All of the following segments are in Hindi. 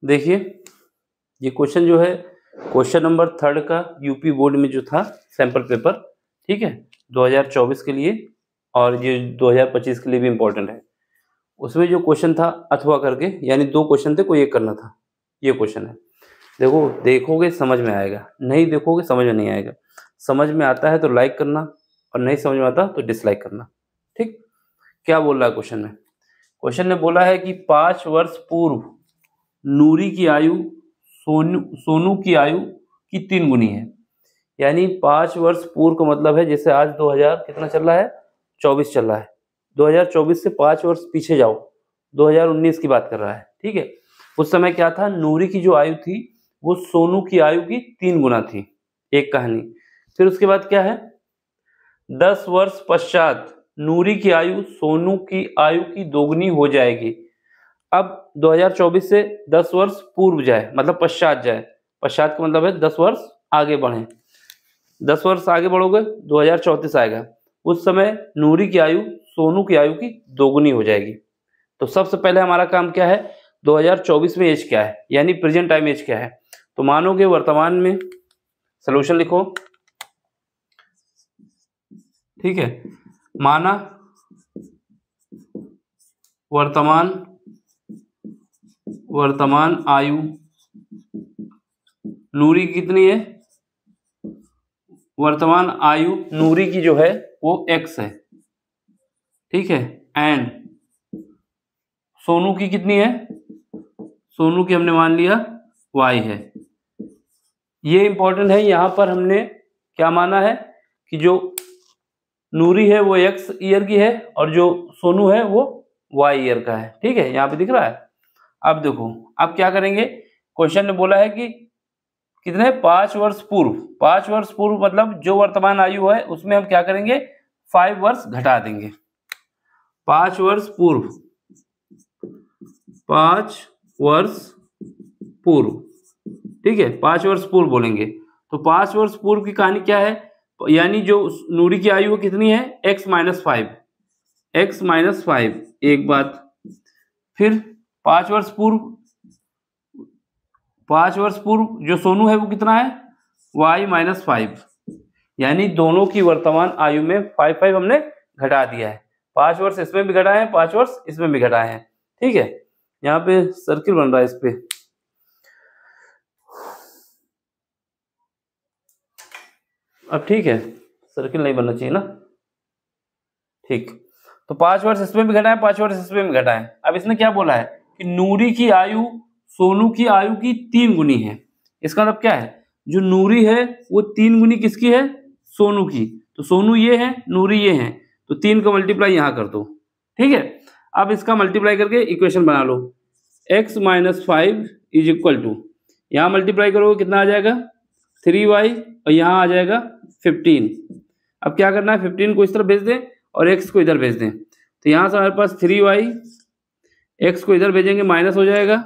देखिए ये क्वेश्चन जो है क्वेश्चन नंबर 3 का यूपी बोर्ड में जो था सैंपल पेपर, ठीक है, 2024 के लिए और ये 2025 के लिए भी इम्पोर्टेंट है। उसमें जो क्वेश्चन था अथवा करके, यानी 2 क्वेश्चन थे, कोई एक करना था। ये क्वेश्चन है, देखो देखोगे समझ में आएगा, नहीं देखोगे समझ में नहीं आएगा। समझ में आता है तो लाइक करना और नहीं समझ में आता तो डिसलाइक करना, ठीक। क्या बोल रहा है क्वेश्चन में? क्वेश्चन ने बोला है कि 5 वर्ष पूर्व नूरी की आयु सोनू की आयु की 3 गुनी है। यानी 5 वर्ष पूर्व का मतलब है जैसे आज 2000 कितना चल रहा है, 24 चल रहा है। 2024 से 5 वर्ष पीछे जाओ, 2019 की बात कर रहा है, ठीक है। उस समय क्या था, नूरी की जो आयु थी वो सोनू की आयु की 3 गुना थी। एक कहानी। फिर उसके बाद क्या है, 10 वर्ष पश्चात नूरी की आयु सोनू की आयु की दोगुनी हो जाएगी। अब 2024 से 10 वर्ष पूर्व जाए, मतलब पश्चात जाए। पश्चात का मतलब है 10 वर्ष आगे बढ़े। 10 वर्ष आगे बढ़ोगे 2034 आएगा। उस समय नूरी की आयु सोनू की आयु की दोगुनी हो जाएगी। तो सबसे पहले हमारा काम क्या है, 2024 में एज क्या है, यानी प्रेजेंट टाइम एज क्या है। तो मानोगे वर्तमान में, सॉल्यूशन लिखो, ठीक है। माना वर्तमान आयु नूरी कितनी है, वर्तमान आयु नूरी की जो है वो x है, ठीक है। एंड सोनू की कितनी है, सोनू की हमने मान लिया y है। ये इंपॉर्टेंट है, यहां पर हमने क्या माना है कि जो नूरी है वो x ईयर की है और जो सोनू है वो y ईयर का है, ठीक है। यहाँ पे दिख रहा है। अब देखो, अब क्या करेंगे, क्वेश्चन ने बोला है कि कितने, 5 वर्ष पूर्व। 5 वर्ष पूर्व मतलब जो वर्तमान आयु है उसमें हम क्या करेंगे, 5 वर्ष घटा देंगे। 5 वर्ष पूर्व, 5 वर्ष पूर्व, ठीक है, 5 वर्ष पूर्व बोलेंगे। तो 5 वर्ष पूर्व की कहानी क्या है, यानी जो नूरी की आयु कितनी है, x माइनस 5, x माइनस 5, एक बात। फिर 5 वर्ष पूर्व, 5 वर्ष पूर्व जो सोनू है वो कितना है, y माइनस 5, यानी दोनों की वर्तमान आयु में 5 हमने घटा दिया है। 5 वर्ष इसमें भी घटाए हैं, 5 वर्ष इसमें भी घटाए हैं, ठीक है। यहाँ पे सर्किल बन रहा है इस पे, अब ठीक है, सर्किल नहीं बनना चाहिए ना, ठीक। तो 5 वर्ष इसमें भी घटाए, 5 वर्ष इसमें भी घटाए। अब इसने क्या बोला है कि नूरी की आयु सोनू की आयु की 3 गुनी है। इसका मतलब क्या है, जो नूरी है वो 3 गुनी किसकी है, सोनू की। तो सोनू ये है, नूरी ये है, तो 3 का मल्टीप्लाई यहाँ कर दो, ठीक है। अब इसका मल्टीप्लाई करके इक्वेशन बना लो, x minus 5 is equal to, यहाँ मल्टीप्लाई करोगे कितना आ जाएगा, 3y, और यहाँ आ जाएगा 15। अब क्या करना है, 15 को इस तरफ भेज दें और x को इधर भेज दें। तो यहाँ से हमारे पास 3y, x को इधर भेजेंगे माइनस हो जाएगा,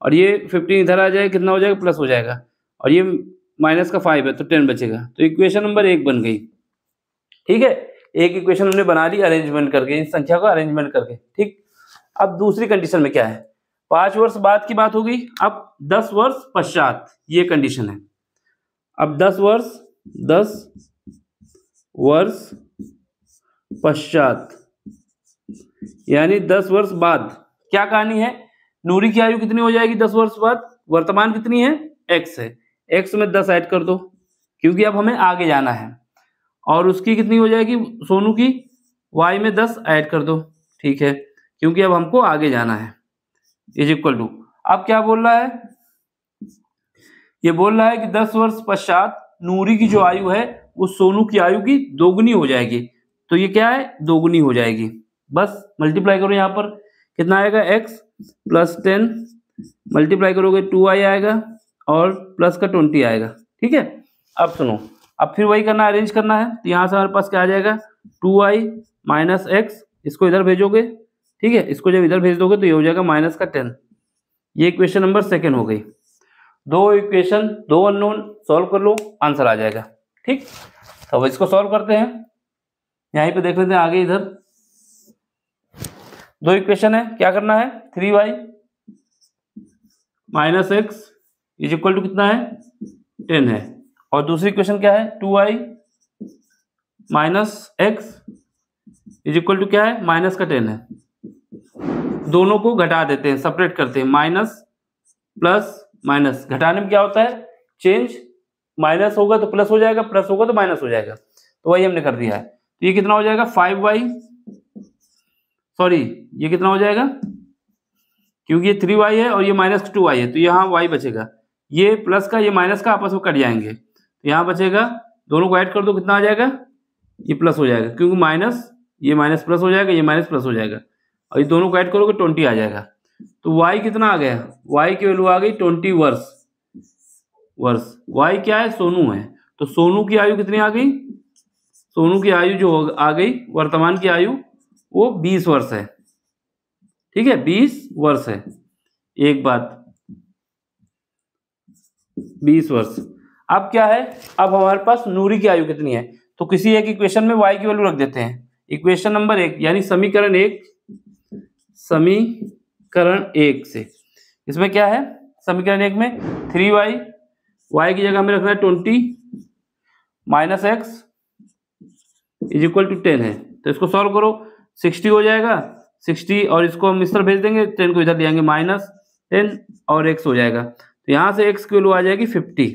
और ये 15 इधर आ जाएगा, कितना हो जाएगा, प्लस हो जाएगा, और ये माइनस का 5 है तो 10 बचेगा। तो इक्वेशन नंबर 1 बन गई, ठीक है। एक इक्वेशन हमने बना ली अरेंजमेंट करके, इस संख्या को अरेंजमेंट करके, ठीक। अब दूसरी कंडीशन में क्या है, 5 वर्ष बाद की बात हो गई, अब 10 वर्ष पश्चात ये कंडीशन है। अब 10 वर्ष पश्चात, यानी 10 वर्ष बाद क्या कहानी है, नूरी की आयु कितनी हो जाएगी 10 वर्ष बाद, वर्तमान कितनी है, x है, x में 10 ऐड कर दो क्योंकि अब हमें आगे जाना है, और उसकी कितनी हो जाएगी, सोनू की, y में 10 ऐड कर दो, ठीक है, क्योंकि अब हमको आगे जाना है, इज इक्वल टू। अब क्या बोल रहा है, ये बोल रहा है कि 10 वर्ष पश्चात नूरी की जो आयु है वो सोनू की आयु की दोगुनी हो जाएगी। तो ये क्या है, दोगुनी हो जाएगी। बस मल्टीप्लाई करो, यहाँ पर कितना आएगा, x प्लस 10 मल्टीप्लाई करोगे 2y आएगा और प्लस का 20 आएगा, ठीक है। अब सुनो, अब फिर वही करना, अरेंज करना है। तो यहाँ से हमारे पास क्या आ जाएगा, 2y माइनस x, इसको इधर भेजोगे, ठीक है, इसको जब इधर भेज दोगे तो ये हो जाएगा माइनस का 10। ये इक्वेशन नंबर 2 हो गई। 2 इक्वेशन, 2 अननोन, सॉल्व कर लो, आंसर आ जाएगा, ठीक। तो अब इसको सॉल्व करते हैं, यहीं पे देख लेते हैं आगे। इधर 2 इक्वेशन है, क्या करना है, 3y minus x is equal to कितना है 10 है। और दूसरी इक्वेशन क्या है 2y minus x is equal to क्या है माइनस का 10 है। दोनों को घटा देते हैं, सेपरेट करते हैं, माइनस प्लस माइनस, घटाने में क्या होता है चेंज, माइनस होगा तो प्लस हो जाएगा, प्लस होगा तो माइनस हो जाएगा, तो वही हमने कर दिया है। तो ये कितना हो जाएगा 5y, सॉरी ये कितना हो जाएगा, क्योंकि ये 3y है और ये माइनस 2y है, तो यहाँ y बचेगा, ये प्लस का ये माइनस का आपस में कट जाएंगे, तो यहाँ बचेगा, दोनों को ऐड कर दो कितना आ जाएगा, ये प्लस हो जाएगा, क्योंकि माइनस ये माइनस प्लस हो जाएगा, ये माइनस प्लस हो जाएगा, और ये दोनों को ऐड करोगे 20 आ जाएगा। तो y कितना आ गया, y की वैल्यू आ गई 20 वर्ष। y क्या है सोनू है, तो सोनू की आयु कितनी आ गई, सोनू की आयु जो आ गई वर्तमान की आयु वो 20 वर्ष है, ठीक है 20 वर्ष है। एक बात 20 वर्ष। अब क्या है, अब हमारे पास नूरी की आयु कितनी है, तो किसी एक इक्वेशन में y की वैल्यू रख देते हैं। इक्वेशन नंबर 1 यानी समीकरण 1, समीकरण 1 से इसमें क्या है, समीकरण 1 में 3y, y की जगह हमें रखना है 20 minus x is equal to 10 है, तो इसको सॉल्व करो 60 हो जाएगा, 60 और इसको हम इस तरह भेज देंगे, 10 को इधर ले आएंगे माइनस 10 और x हो जाएगा, तो यहाँ से x की वैल्यू आ जाएगी 50,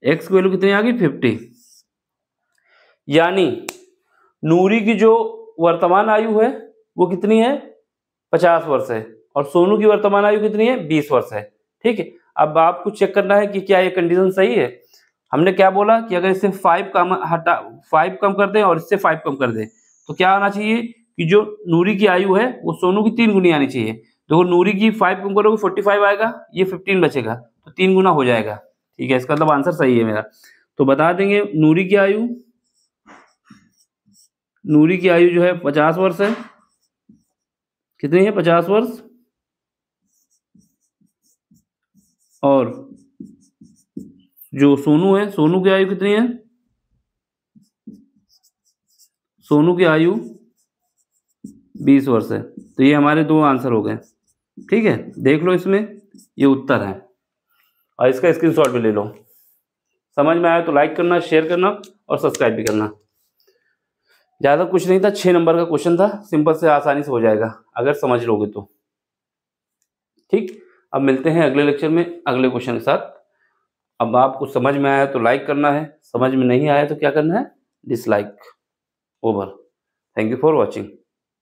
x की वैल्यू कितनी आ गई 50। यानी नूरी की जो वर्तमान आयु है वो कितनी है 50 वर्ष है, और सोनू की वर्तमान आयु कितनी है 20 वर्ष है, ठीक है। अब आपको चेक करना है कि क्या ये कंडीशन सही है। हमने क्या बोला कि अगर इससे 5 कम कर दें और इससे 5 कम कर दें तो क्या आना चाहिए कि जो नूरी की आयु है वो सोनू की 3 गुनी आनी चाहिए। देखो नूरी की 5 कम करोगे 45 आएगा, ये 15 बचेगा, तो 3 गुना हो जाएगा, ठीक है। इसका मतलब आंसर सही है मेरा। तो बता देंगे नूरी की आयु जो है 50 वर्ष है, कितनी है 50 वर्ष, और जो सोनू है सोनू की आयु कितनी है, सोनू की आयु 20 वर्ष है। तो ये हमारे 2 आंसर हो गए, ठीक है। देख लो इसमें ये उत्तर है, और इसका स्क्रीनशॉट भी ले लो। समझ में आया तो लाइक करना, शेयर करना और सब्सक्राइब भी करना। ज़्यादा कुछ नहीं था, 6 नंबर का क्वेश्चन था, सिंपल से आसानी से हो जाएगा अगर समझ लोगे तो, ठीक। अब मिलते हैं अगले लेक्चर में अगले क्वेश्चन के साथ। अब आपको समझ में आया तो लाइक करना है, समझ में नहीं आया तो क्या करना है dislike. Over. Thank you for watching.